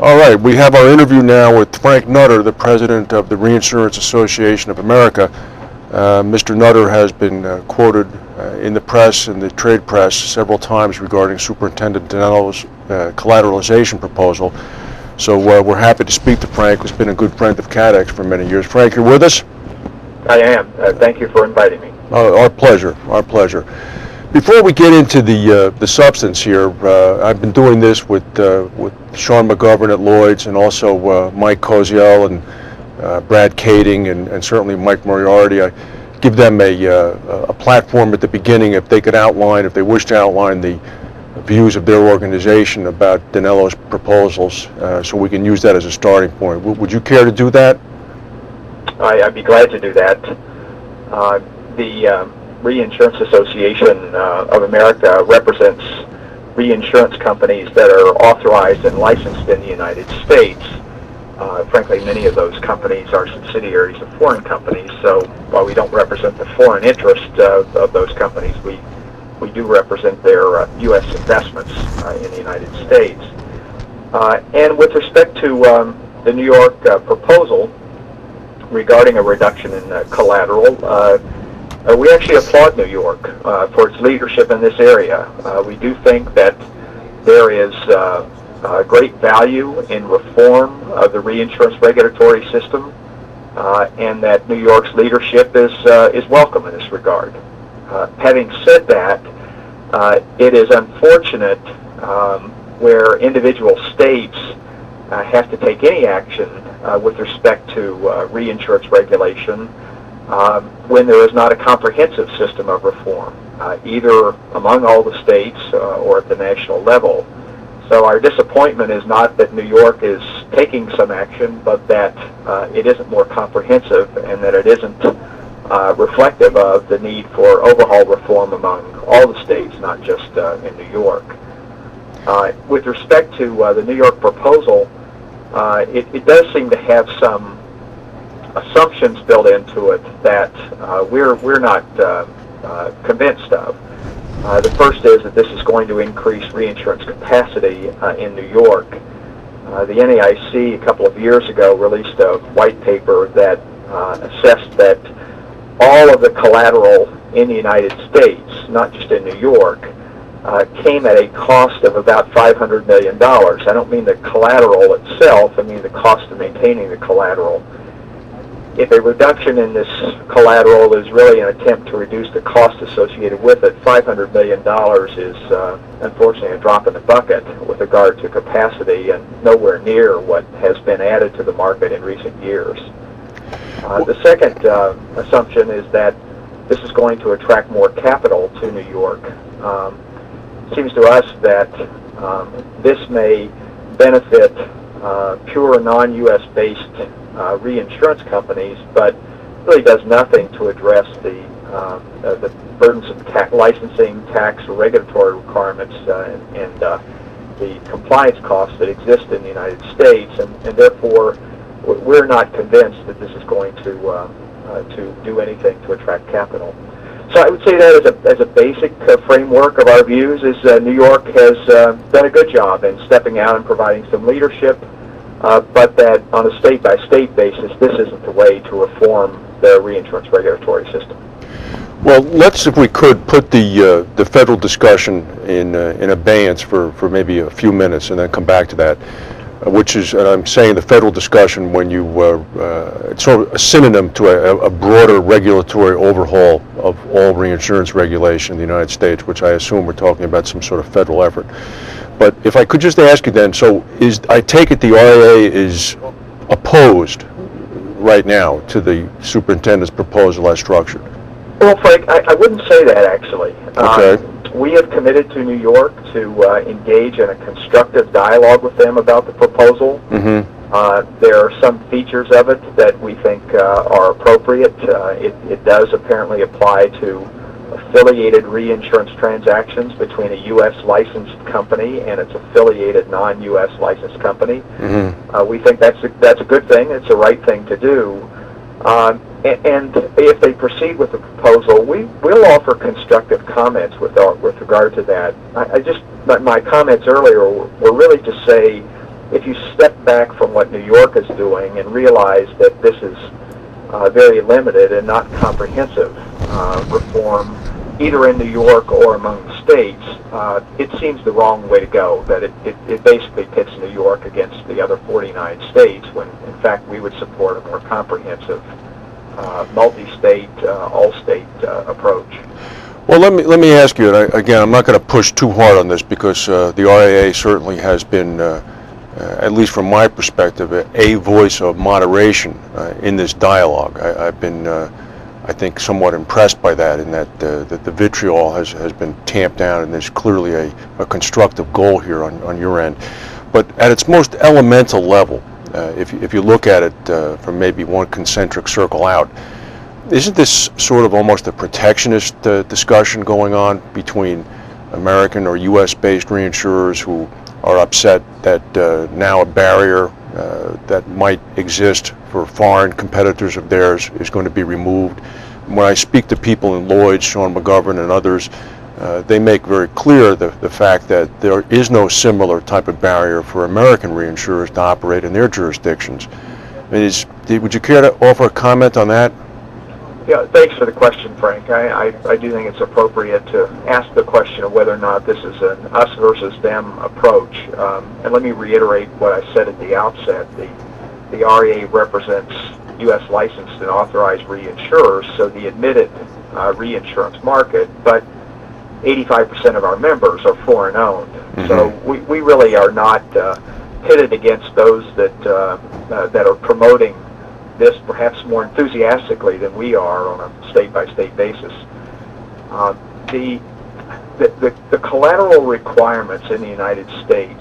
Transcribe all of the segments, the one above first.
All right, we have our interview now with Frank Nutter, the president of the Reinsurance Association of America. Mr. Nutter has been quoted in the press, in the trade press, several times regarding Superintendent Dinello's collateralization proposal. So we're happy to speak to Frank, who's been a good friend of CATEX for many years. Frank, you're with us? I am. Thank you for inviting me. Our pleasure. Our pleasure. Before we get into the substance here, I've been doing this with Sean McGovern at Lloyd's, and also Mike Koziel and Brad Kading, and certainly Mike Moriarty. I give them a platform at the beginning if they could outline, if they wish to outline the views of their organization about Dinello's proposals, so we can use that as a starting point. Would you care to do that? I'd be glad to do that. The Reinsurance Association of America represents reinsurance companies that are authorized and licensed in the United States. Frankly, many of those companies are subsidiaries of foreign companies, so while we don't represent the foreign interest of those companies, we do represent their U.S. investments in the United States. And with respect to the New York proposal regarding a reduction in collateral, we actually applaud New York for its leadership in this area. We do think that there is great value in reform of the reinsurance regulatory system, and that New York's leadership is welcome in this regard. Having said that, it is unfortunate where individual states have to take any action with respect to reinsurance regulation when there is not a comprehensive system of reform, either among all the states or at the national level. So our disappointment is not that New York is taking some action, but that it isn't more comprehensive, and that it isn't reflective of the need for overhaul reform among all the states, not just in New York. With respect to the New York proposal, it does seem to have some assumptions built into it that we're not convinced of. The first is that this is going to increase reinsurance capacity in New York. The NAIC a couple of years ago released a white paper that assessed that all of the collateral in the United States, not just in New York, came at a cost of about $500 million. I don't mean the collateral itself, I mean the cost of maintaining the collateral. If a reduction in this collateral is really an attempt to reduce the cost associated with it, $500 million is unfortunately a drop in the bucket with regard to capacity, and nowhere near what has been added to the market in recent years. The second assumption is that this is going to attract more capital to New York. It seems to us that this may benefit pure non-U.S. based reinsurance companies, but really does nothing to address the burdensome licensing, tax, or regulatory requirements and the compliance costs that exist in the United States, and therefore we're not convinced that this is going to do anything to attract capital. So I would say that as a basic framework of our views is New York has done a good job in stepping out and providing some leadership, but that on a state-by-state basis, this isn't the way to reform the reinsurance regulatory system. Well, let's, if we could, put the federal discussion in abeyance for maybe a few minutes, and then come back to that, which is, and I'm saying the federal discussion when you, it's sort of a synonym to a broader regulatory overhaul of all reinsurance regulation in the United States, which I assume we're talking about some sort of federal effort. But if I could just ask you then, so I take it the RIA is opposed right now to the superintendent's proposal as structured? Well, Frank, I wouldn't say that, actually. Okay. We have committed to New York to engage in a constructive dialogue with them about the proposal. Mm-hmm. There are some features of it that we think are appropriate. It does apparently apply to affiliated reinsurance transactions between a U.S. licensed company and its affiliated non-U.S. licensed company. Mm-hmm. We think that's a good thing. It's the right thing to do. And if they proceed with the proposal, we'll offer constructive comments with regard to that. My comments earlier were really to say if you step back from what New York is doing and realize that this is very limited and not comprehensive reform, either in New York or among the states, it seems the wrong way to go, that it basically pits New York against the other 49 states, when in fact we would support a more comprehensive multi-state, all-state approach. Well, let me ask you, and again, I'm not going to push too hard on this because the RIA certainly has been, at least from my perspective, a voice of moderation in this dialogue. I've been, I think, somewhat impressed by that, in that the vitriol has been tamped down, and there's clearly a constructive goal here on your end. But at its most elemental level, if you look at it from maybe one concentric circle out, isn't this sort of almost a protectionist discussion going on between American or U.S.-based reinsurers who are upset that now a barrier that might exist for foreign competitors of theirs is going to be removed? When I speak to people in Lloyd's, Sean McGovern and others, they make very clear the fact that there is no similar type of barrier for American reinsurers to operate in their jurisdictions. I mean, would you care to offer a comment on that? Yeah, thanks for the question, Frank. I do think it's appropriate to ask the question of whether or not this is an us versus them approach. And let me reiterate what I said at the outset. The RIA represents U.S. licensed and authorized reinsurers, so the admitted reinsurance market, but 85% of our members are foreign owned. Mm-hmm. So we really are not pitted against those that are promoting this perhaps more enthusiastically than we are on a state-by-state basis. The collateral requirements in the United States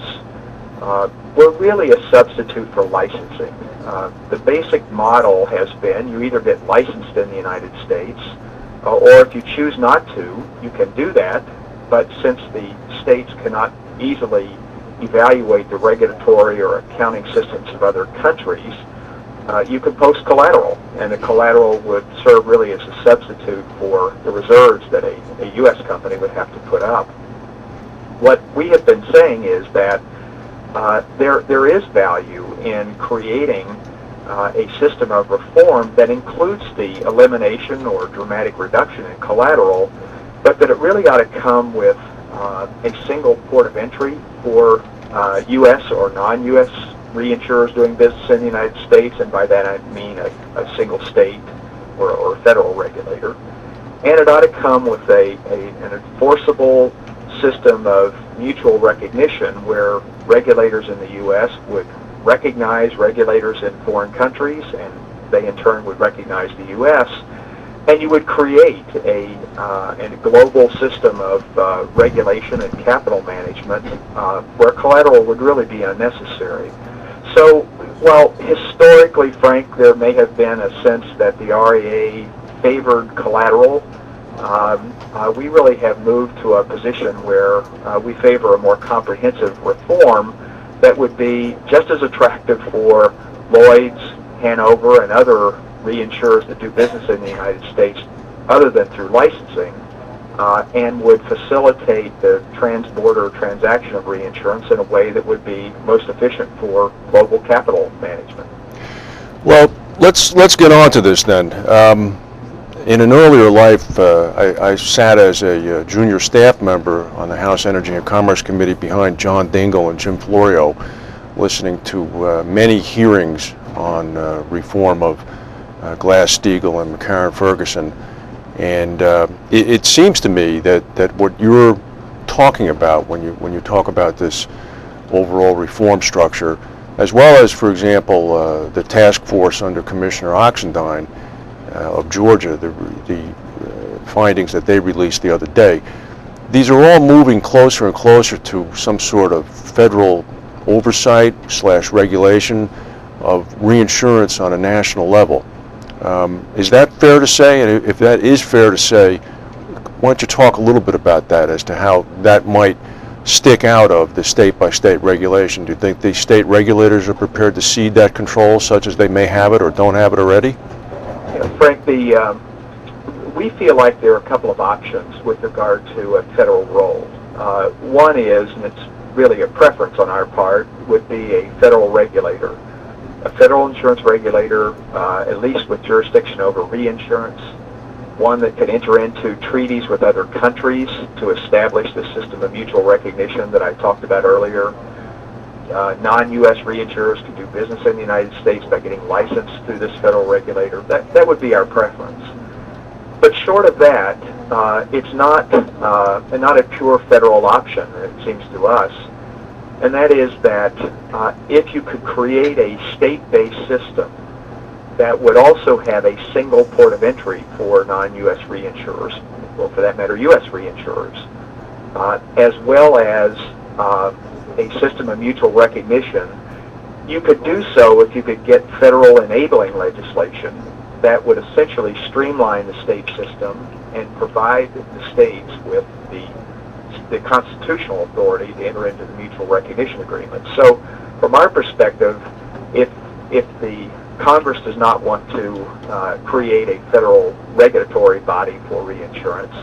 were really a substitute for licensing. The basic model has been you either get licensed in the United States, or if you choose not to, you can do that, but since the states cannot easily evaluate the regulatory or accounting systems of other countries, you could post collateral, and the collateral would serve really as a substitute for the reserves that a U.S. company would have to put up. What we have been saying is that there is value in creating a system of reform that includes the elimination or dramatic reduction in collateral, but that it really ought to come with a single port of entry for U.S. or non-U.S. reinsurers doing business in the United States, and by that I mean a single state or federal regulator. And it ought to come with an enforceable system of mutual recognition where regulators in the U.S. would recognize regulators in foreign countries, and they in turn would recognize the U.S., and you would create a global system of regulation and capital management where collateral would really be unnecessary. So, while historically, Frank, there may have been a sense that the RIA favored collateral, we really have moved to a position where we favor a more comprehensive reform that would be just as attractive for Lloyd's, Hanover, and other reinsurers that do business in the United States other than through licensing, and would facilitate the trans-border transaction of reinsurance in a way that would be most efficient for global capital management. Well, let's get on to this then. In an earlier life, I sat as a junior staff member on the House Energy and Commerce Committee behind John Dingell and Jim Florio, listening to many hearings on reform of Glass-Steagall and McCarran-Ferguson. And it seems to me that what you're talking about when you talk about this overall reform structure, as well as, for example, the task force under Commissioner Oxendine of Georgia, the findings that they released the other day, these are all moving closer and closer to some sort of federal oversight / regulation of reinsurance on a national level. Is that fair to say? And if that is fair to say, why don't you talk a little bit about that as to how that might stick out of the state-by-state regulation? Do you think the state regulators are prepared to cede that control, such as they may have it or don't have it already? Yeah, Frank, we feel like there are a couple of options with regard to a federal role. One is, and it's really a preference on our part, would be a federal regulator. A federal insurance regulator, at least with jurisdiction over reinsurance, one that could enter into treaties with other countries to establish the system of mutual recognition that I talked about earlier. Non-U.S. reinsurers can do business in the United States by getting licensed through this federal regulator. That would be our preference. But short of that, it's not a pure federal option, it seems to us. And that is that if you could create a state-based system that would also have a single port of entry for non-U.S. reinsurers, or for that matter, U.S. reinsurers, as well as a system of mutual recognition, you could do so if you could get federal enabling legislation that would essentially streamline the state system and provide the states with the constitutional authority to enter into the mutual recognition agreement. So, from our perspective, if the Congress does not want to create a federal regulatory body for reinsurance,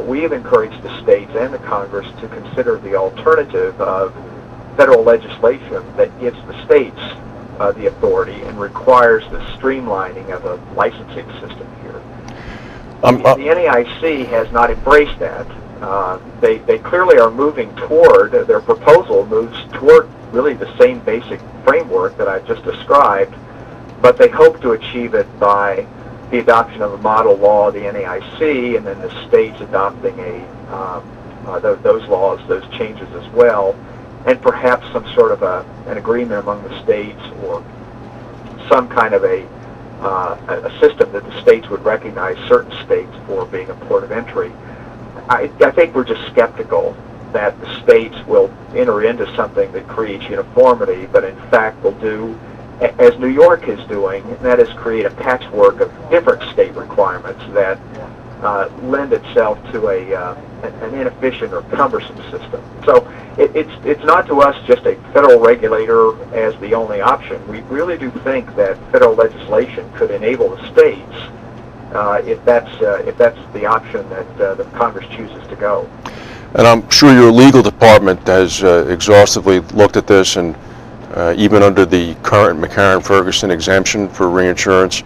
we have encouraged the states and the Congress to consider the alternative of federal legislation that gives the states the authority and requires the streamlining of a licensing system here. The NAIC has not embraced that. They clearly are moving toward, their proposal moves toward really the same basic framework that I just described, but they hope to achieve it by the adoption of a model law of the NAIC, and then the states adopting those laws, those changes as well, and perhaps some sort of an agreement among the states, or some kind of a system that the states would recognize certain states for being a port of entry. I think we're just skeptical that the states will enter into something that creates uniformity, but in fact will do as New York is doing, and that is create a patchwork of different state requirements that lend itself to an inefficient or cumbersome system. So it's not to us just a federal regulator as the only option. We really do think that federal legislation could enable the states if that's the option that the Congress chooses to go. And I'm sure your legal department has exhaustively looked at this, and even under the current McCarran-Ferguson exemption for reinsurance,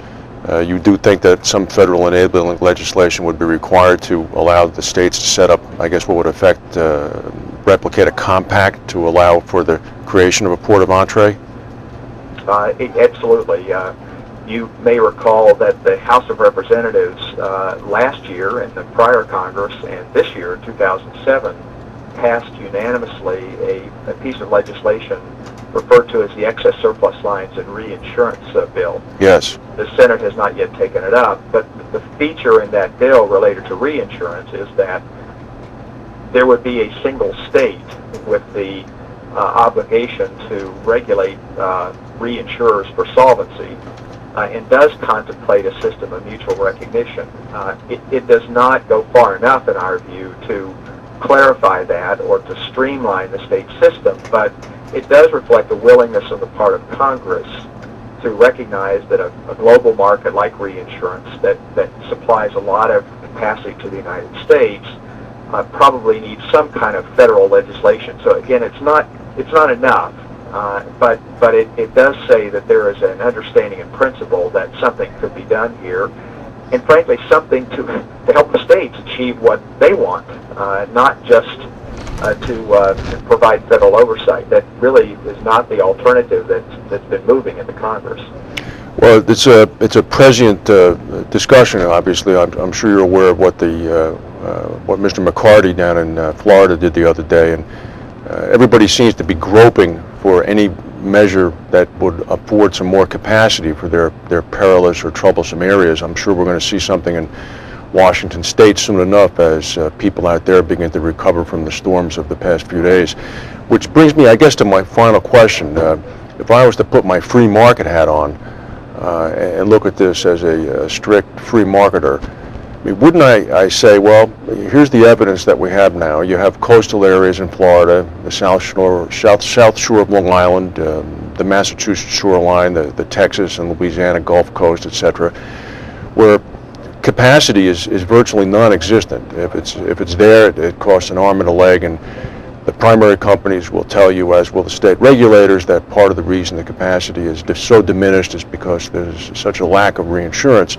you do think that some federal enabling legislation would be required to allow the states to set up, I guess, what would replicate a compact to allow for the creation of a port of entree? Absolutely. You may recall that the House of Representatives last year in the prior Congress and this year in 2007 passed unanimously a piece of legislation referred to as the Excess Surplus Lines and Reinsurance Bill. Yes. The Senate has not yet taken it up, but the feature in that bill related to reinsurance is that there would be a single state with the obligation to regulate reinsurers for solvency, and does contemplate a system of mutual recognition. It does not go far enough, in our view, to clarify that or to streamline the state system, but it does reflect a willingness on the part of Congress to recognize that a global market like reinsurance that supplies a lot of capacity to the United States probably needs some kind of federal legislation. So again, it's not enough, but it does say that there is an understanding in principle that something could be done here, and frankly something to help the states achieve what they want, not just to provide federal oversight. That really is not the alternative that's been moving in the Congress. Well, it's a prescient discussion. Obviously, I'm sure you're aware of what Mr. McCarty down in Florida did the other day, and everybody seems to be groping for any measure that would afford some more capacity for their perilous or troublesome areas. I'm sure we're going to see something in Washington State soon enough as people out there begin to recover from the storms of the past few days. Which brings me, I guess, to my final question. If I was to put my free market hat on and look at this as a strict free marketer, I mean, wouldn't I say, well, here's the evidence that we have now. You have coastal areas in Florida, the south shore of Long Island, the Massachusetts shoreline, the Texas and Louisiana Gulf Coast, etc., where capacity is virtually non-existent. If it's there, it costs an arm and a leg, and The primary companies will tell you, as will the state regulators, that part of the reason the capacity is so diminished is because there's such a lack of reinsurance.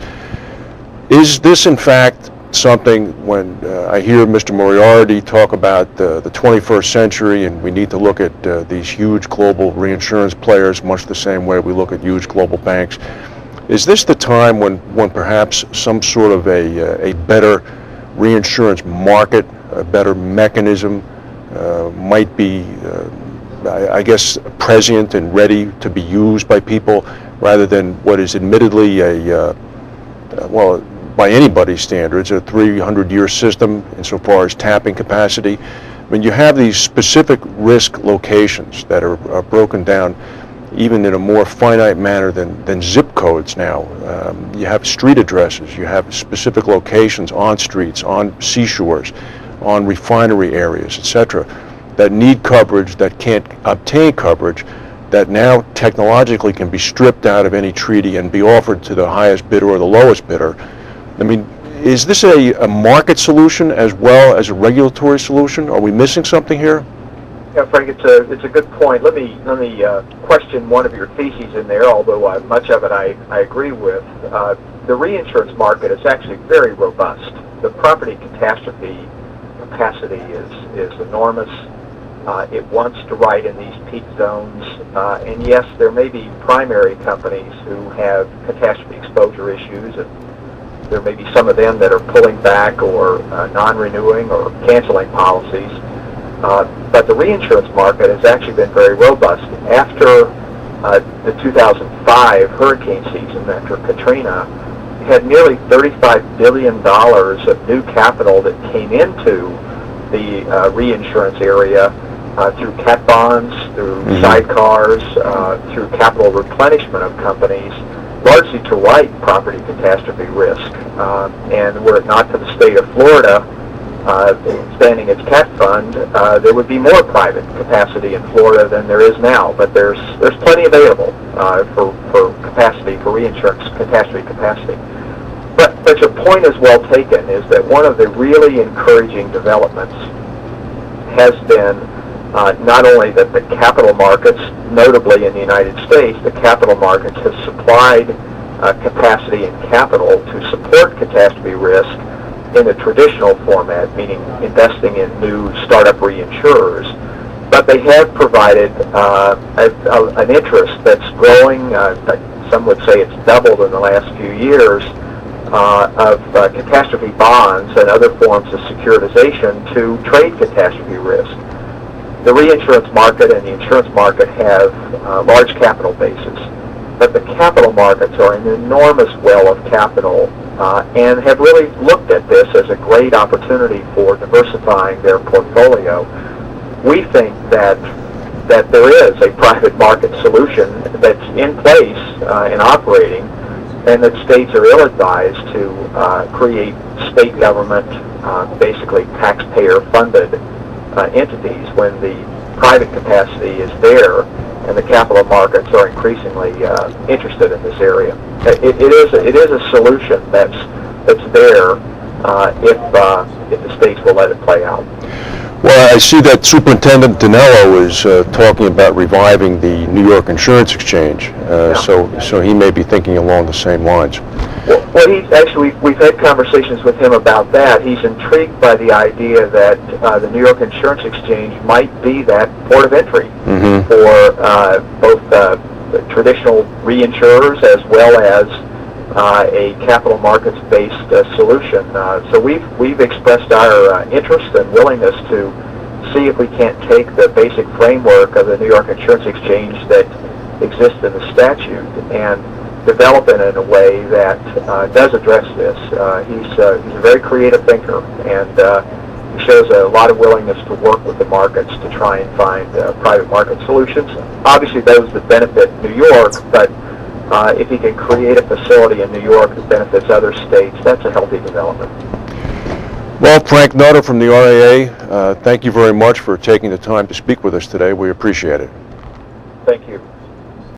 Is this, in fact, something, when I hear Mr. Moriarty talk about the 21st century and we need to look at these huge global reinsurance players much the same way we look at huge global banks, is this the time when perhaps some sort of a better reinsurance market, a better mechanism might be, I guess, present and ready to be used by people, rather than what is admittedly well, by anybody's standards, a 300-year system insofar as tapping capacity? I mean, you have these specific risk locations that are broken down even in a more finite manner than zip codes now. You have street addresses, you have specific locations on streets, on seashores, on refinery areas, etc., that need coverage, that can't obtain coverage, that now technologically can be stripped out of any treaty and be offered to the highest bidder or the lowest bidder. I mean, is this a market solution as well as a regulatory solution? Are we missing something here? Yeah, Frank, it's a good point. Let me question one of your theses in there, although much of it I agree with. The reinsurance market is actually very robust. The property catastrophe capacity is enormous. It wants to write in these peak zones, and yes, there may be primary companies who have catastrophe exposure issues, and there may be some of them that are pulling back or non-renewing or canceling policies. But the reinsurance market has actually been very robust. After the 2005 hurricane season, after Katrina, we had nearly $35 billion of new capital that came into the reinsurance area through cat bonds, through sidecars, through capital replenishment of companies, largely to write property catastrophe risk. And were it not for the state of Florida expanding its cat fund, there would be more private capacity in Florida than there is now. But there's plenty available for capacity, for reinsurance catastrophe capacity. But your point is well taken, is that one of the really encouraging developments has been not only that the capital markets, notably in the United States, the capital markets have supplied capacity and capital to support catastrophe risk in a traditional format, meaning investing in new startup reinsurers, but they have provided an interest that's growing. Some would say it's doubled in the last few years, of catastrophe bonds and other forms of securitization to trade catastrophe risk. The reinsurance market and the insurance market have large capital bases, but the capital markets are an enormous well of capital and have really looked at this as a great opportunity for diversifying their portfolio. We think that there is a private market solution that's in place and operating, and that states are ill-advised to create state government, basically taxpayer-funded entities when the private capacity is there and the capital markets are increasingly interested in this area. It is a solution that's there if the states will let it play out. Well, I see that Superintendent Dinello is talking about reviving the New York Insurance Exchange, so he may be thinking along the same lines. Well, he's actually, we've had conversations with him about that. He's intrigued by the idea that the New York Insurance Exchange might be that port of entry for both traditional reinsurers as well as a capital markets-based solution. So we've expressed our interest and willingness to see if we can't take the basic framework of the New York Insurance Exchange that exists in the statute and develop it in a way that does address this. He's a very creative thinker, and he shows a lot of willingness to work with the markets to try and find private market solutions. Obviously those that benefit New York, but if he can create a facility in New York that benefits other states, that's a healthy development. Well, Frank Nutter from the RAA, thank you very much for taking the time to speak with us today. We appreciate it. Thank you.